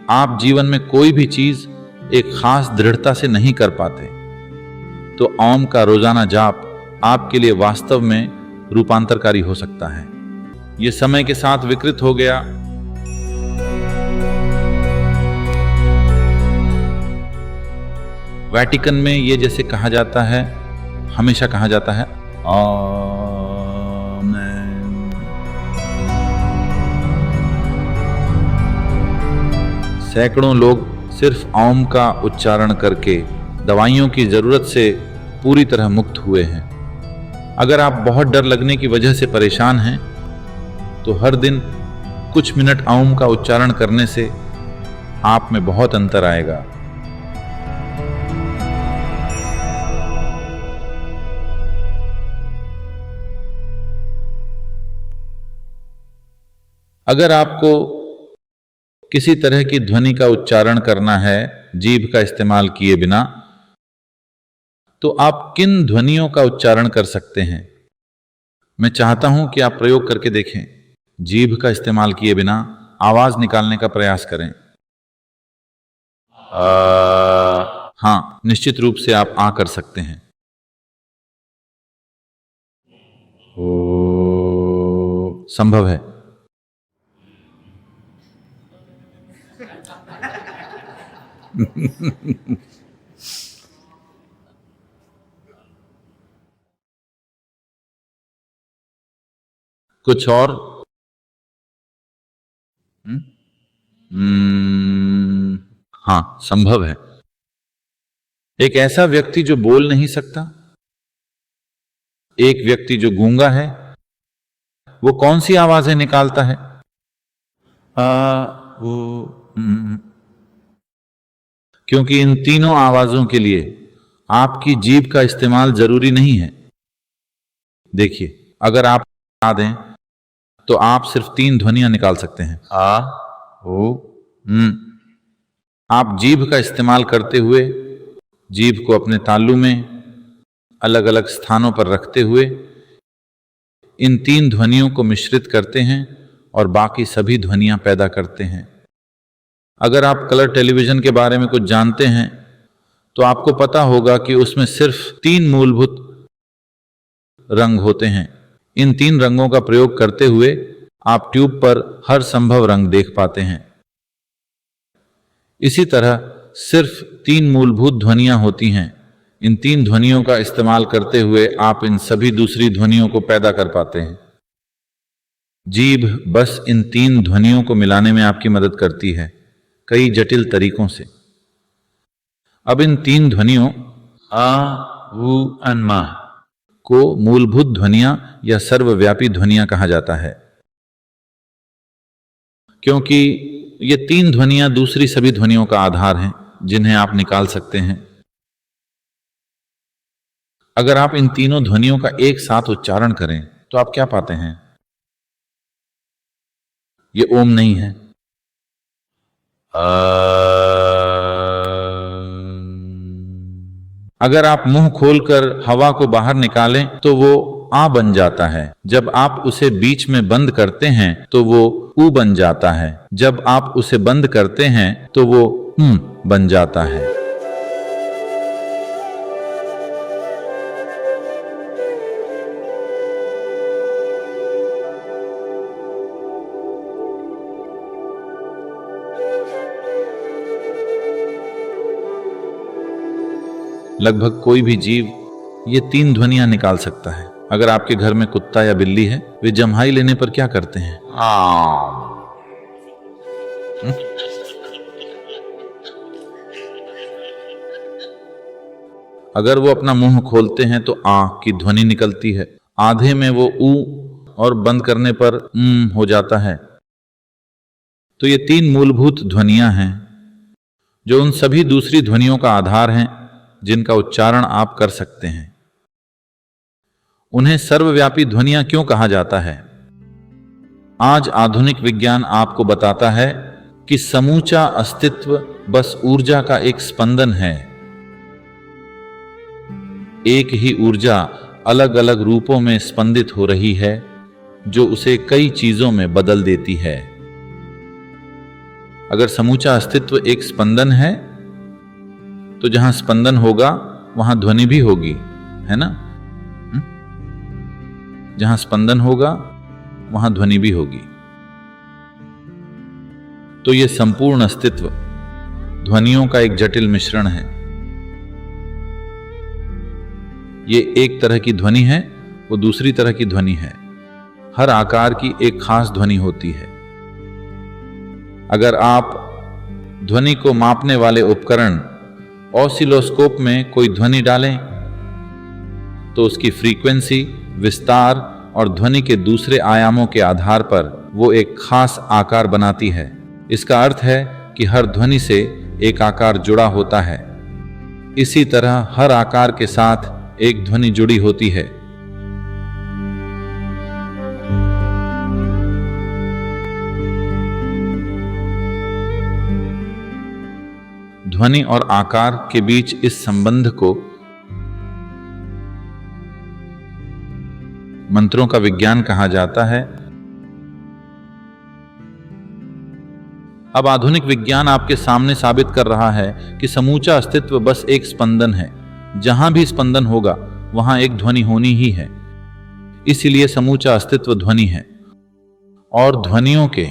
आप जीवन में कोई भी चीज एक खास दृढ़ता से नहीं कर पाते, तो ओम का रोजाना जाप आपके लिए वास्तव में रूपांतरकारी हो सकता है। यह समय के साथ विकृत हो गया। वेटिकन में यह जैसे कहा जाता है, हमेशा कहा जाता है आमेन। सैकड़ों लोग सिर्फ ओम का उच्चारण करके दवाइयों की जरूरत से पूरी तरह मुक्त हुए हैं। अगर आप बहुत डर लगने की वजह से परेशान हैं, तो हर दिन कुछ मिनट ओम का उच्चारण करने से आप में बहुत अंतर आएगा। अगर आपको किसी तरह की ध्वनि का उच्चारण करना है जीभ का इस्तेमाल किए बिना, तो आप किन ध्वनियों का उच्चारण कर सकते हैं? मैं चाहता हूं कि आप प्रयोग करके देखें। जीभ का इस्तेमाल किए बिना आवाज निकालने का प्रयास करें। हां, निश्चित रूप से आप आ कर सकते हैं। संभव है। कुछ और? हाँ, संभव है। एक ऐसा व्यक्ति जो बोल नहीं सकता, एक व्यक्ति जो गूंगा है, वो कौन सी आवाजें निकालता है? क्योंकि इन तीनों आवाजों के लिए आपकी जीभ का इस्तेमाल जरूरी नहीं है। देखिए, अगर आप बता दें तो आप सिर्फ 3 ध्वनियां निकाल सकते हैं, आ, ओ, आप जीभ का इस्तेमाल करते हुए जीभ को अपने तालू में अलग अलग स्थानों पर रखते हुए इन 3 ध्वनियों को मिश्रित करते हैं और बाकी सभी ध्वनियां पैदा करते हैं। अगर आप कलर टेलीविजन के बारे में कुछ जानते हैं, तो आपको पता होगा कि उसमें सिर्फ 3 मूलभूत रंग होते हैं। इन 3 रंगों का प्रयोग करते हुए आप ट्यूब पर हर संभव रंग देख पाते हैं। इसी तरह सिर्फ 3 मूलभूत ध्वनियां होती हैं। इन 3 ध्वनियों का इस्तेमाल करते हुए आप इन सभी दूसरी ध्वनियों को पैदा कर पाते हैं। जीभ बस इन 3 ध्वनियों को मिलाने में आपकी मदद करती है, कई जटिल तरीकों से। अब इन 3 ध्वनियों आ, ऊ, अन, मा को मूलभूत ध्वनियां या सर्वव्यापी ध्वनियां कहा जाता है, क्योंकि ये 3 ध्वनियां दूसरी सभी ध्वनियों का आधार हैं जिन्हें आप निकाल सकते हैं। अगर आप इन तीनों ध्वनियों का एक साथ उच्चारण करें तो आप क्या पाते हैं? ये ओम नहीं है। अगर आप मुंह खोलकर हवा को बाहर निकालें तो वो आ बन जाता है। जब आप उसे बीच में बंद करते हैं तो वो ऊ बन जाता है। जब आप उसे बंद करते हैं तो वो बन जाता है। लगभग कोई भी जीव ये 3 ध्वनियां निकाल सकता है। अगर आपके घर में कुत्ता या बिल्ली है, वे जम्हाई लेने पर क्या करते हैं? अगर वो अपना मुंह खोलते हैं तो आ की ध्वनि निकलती है। आधे में वो ऊ और बंद करने पर हो जाता है। तो ये 3 मूलभूत ध्वनियां हैं जो उन सभी दूसरी ध्वनियों का आधार हैं जिनका उच्चारण आप कर सकते हैं। उन्हें सर्वव्यापी ध्वनियां क्यों कहा जाता है? आज आधुनिक विज्ञान आपको बताता है कि समूचा अस्तित्व बस ऊर्जा का एक स्पंदन है। एक ही ऊर्जा अलग अलग रूपों में स्पंदित हो रही है जो उसे कई चीजों में बदल देती है। अगर समूचा अस्तित्व एक स्पंदन है तो जहां स्पंदन होगा वहां ध्वनि भी होगी, है ना? जहां स्पंदन होगा वहां ध्वनि भी होगी। तो यह संपूर्ण अस्तित्व ध्वनियों का एक जटिल मिश्रण है। ये एक तरह की ध्वनि है, वो दूसरी तरह की ध्वनि है। हर आकार की एक खास ध्वनि होती है। अगर आप ध्वनि को मापने वाले उपकरण ऑसिलोस्कोप में कोई ध्वनि डालें तो उसकी फ्रीक्वेंसी, विस्तार और ध्वनि के दूसरे आयामों के आधार पर वो एक खास आकार बनाती है। इसका अर्थ है कि हर ध्वनि से एक आकार जुड़ा होता है। इसी तरह हर आकार के साथ एक ध्वनि जुड़ी होती है। ध्वनि और आकार के बीच इस संबंध को मंत्रों का विज्ञान कहा जाता है। अब आधुनिक विज्ञान आपके सामने साबित कर रहा है कि समूचा अस्तित्व बस एक स्पंदन है। जहां भी स्पंदन होगा वहां एक ध्वनि होनी ही है। इसीलिए समूचा अस्तित्व ध्वनि है। और ध्वनियों के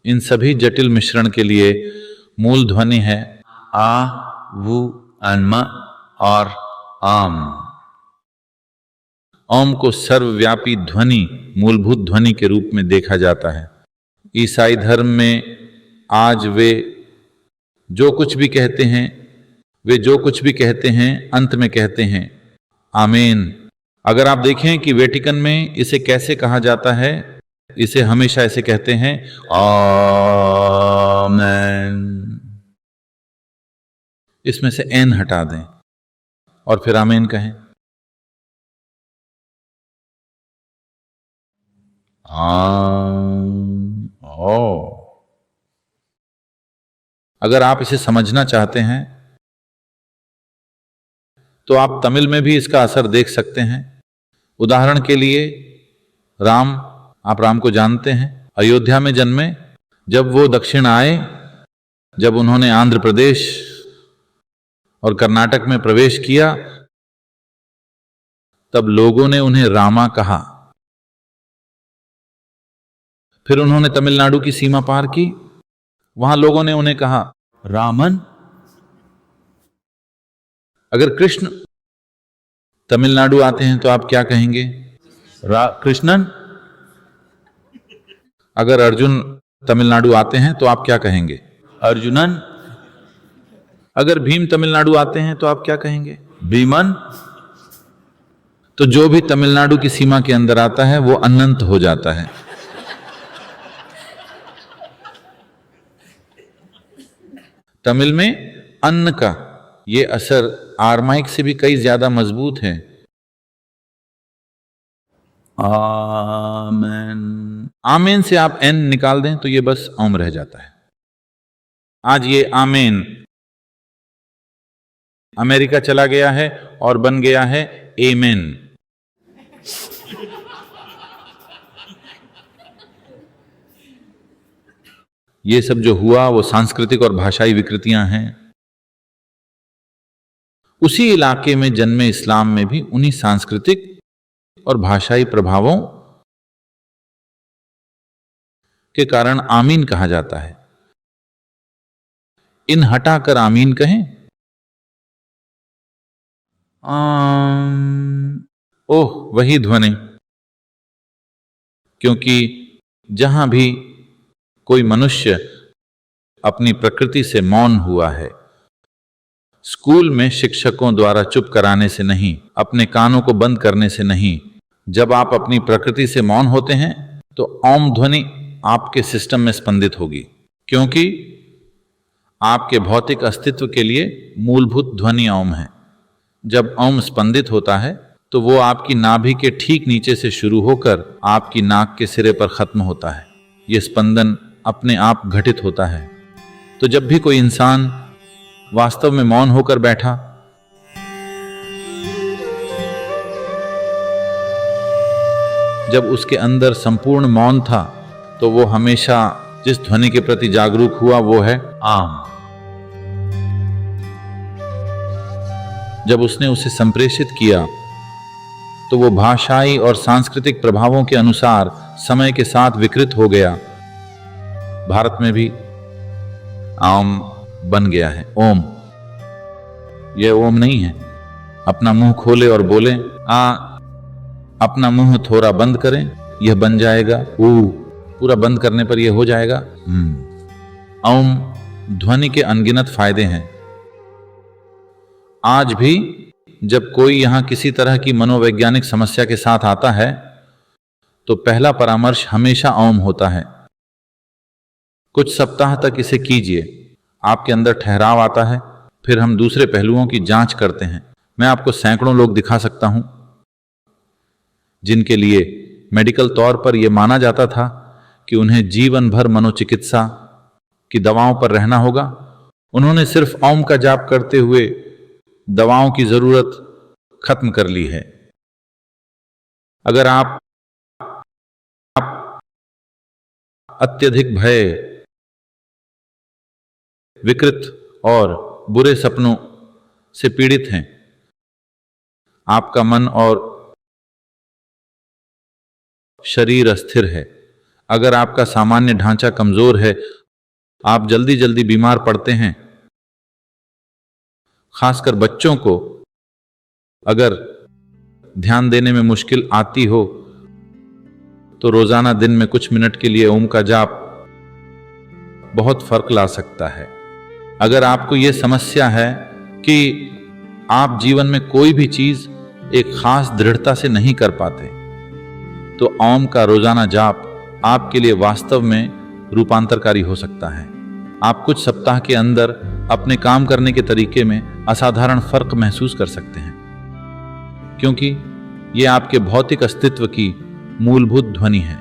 इन सभी जटिल मिश्रण के लिए मूल ध्वनि है आ, वु, अन्म और आम। ओम को सर्वव्यापी ध्वनि, मूलभूत ध्वनि के रूप में देखा जाता है। ईसाई धर्म में आज वे जो कुछ भी कहते हैं अंत में कहते हैं आमीन। अगर आप देखें कि वेटिकन में इसे कैसे कहा जाता है, इसे हमेशा ऐसे कहते हैं आमेन। इसमें से एन हटा दें और फिर आमीन कहें। अगर आप इसे समझना चाहते हैं तो आप तमिल में भी इसका असर देख सकते हैं। उदाहरण के लिए राम, आप राम को जानते हैं, अयोध्या में जन्मे। जब वो दक्षिण आए, जब उन्होंने आंध्र प्रदेश और कर्नाटक में प्रवेश किया, तब लोगों ने उन्हें रामा कहा। फिर उन्होंने तमिलनाडु की सीमा पार की, वहां लोगों ने उन्हें कहा रामन। अगर कृष्ण तमिलनाडु आते हैं तो आप क्या कहेंगे? कृष्णन। अगर अर्जुन तमिलनाडु आते हैं तो आप क्या कहेंगे? अर्जुनन। अगर भीम तमिलनाडु आते हैं तो आप क्या कहेंगे? भीमन। तो जो भी तमिलनाडु की सीमा के अंदर आता है वो अनंत हो जाता है। तमिल में अन्न का ये असर आरमाइक से भी कई ज्यादा मजबूत है। आमेन। आमेन से आप एन निकाल दें तो ये बस ओम रह जाता है। आज ये आमेन अमेरिका चला गया है और बन गया है एमेन। ये सब जो हुआ वो सांस्कृतिक और भाषाई विकृतियां हैं। उसी इलाके में जन्मे इस्लाम में भी उन्हीं सांस्कृतिक और भाषाई प्रभावों के कारण आमीन कहा जाता है। इन हटाकर आमीन कहें। ओह, वही ध्वनि। क्योंकि जहां भी कोई मनुष्य अपनी प्रकृति से मौन हुआ है, स्कूल में शिक्षकों द्वारा चुप कराने से नहीं, अपने कानों को बंद करने से नहीं, जब आप अपनी प्रकृति से मौन होते हैं तो ओम ध्वनि आपके सिस्टम में स्पंदित होगी। क्योंकि आपके भौतिक अस्तित्व के लिए मूलभूत ध्वनि ओम है। जब ओम स्पंदित होता है तो वो आपकी नाभि के ठीक नीचे से शुरू होकर आपकी नाक के सिरे पर खत्म होता है। ये स्पंदन अपने आप घटित होता है। तो जब भी कोई इंसान वास्तव में मौन होकर बैठा, जब उसके अंदर संपूर्ण मौन था, तो वो हमेशा जिस ध्वनि के प्रति जागरूक हुआ वो है आम। जब उसने उसे संप्रेषित किया तो वो भाषाई और सांस्कृतिक प्रभावों के अनुसार समय के साथ विकृत हो गया। भारत में भी आम बन गया है ओम। यह ओम नहीं है। अपना मुंह खोले और बोले अपना मुंह थोड़ा बंद करें, यह बन जाएगा ऊ। पूरा बंद करने पर यह हो जाएगा ओम। ध्वनि के अनगिनत फायदे हैं। आज भी जब कोई यहां किसी तरह की मनोवैज्ञानिक समस्या के साथ आता है तो पहला परामर्श हमेशा ओम होता है। कुछ सप्ताह तक इसे कीजिए, आपके अंदर ठहराव आता है। फिर हम दूसरे पहलुओं की जांच करते हैं। मैं आपको सैकड़ों लोग दिखा सकता हूं जिनके लिए मेडिकल तौर पर यह माना जाता था कि उन्हें जीवन भर मनोचिकित्सा की दवाओं पर रहना होगा। उन्होंने सिर्फ ओम का जाप करते हुए दवाओं की जरूरत खत्म कर ली है। अगर आप अत्यधिक भय, विकृत और बुरे सपनों से पीड़ित हैं, आपका मन और शरीर अस्थिर है, अगर आपका सामान्य ढांचा कमजोर है, आप जल्दी जल्दी बीमार पड़ते हैं। खासकर बच्चों को अगर ध्यान देने में मुश्किल आती हो तो रोजाना दिन में कुछ मिनट के लिए ओम का जाप बहुत फर्क ला सकता है। अगर आपको यह समस्या है कि आप जीवन में कोई भी चीज एक खास दृढ़ता से नहीं कर पाते, तो ओम का रोजाना जाप आपके लिए वास्तव में रूपांतरकारी हो सकता है। आप कुछ सप्ताह के अंदर अपने काम करने के तरीके में असाधारण फर्क महसूस कर सकते हैं, क्योंकि यह आपके भौतिक अस्तित्व की मूलभूत ध्वनि है।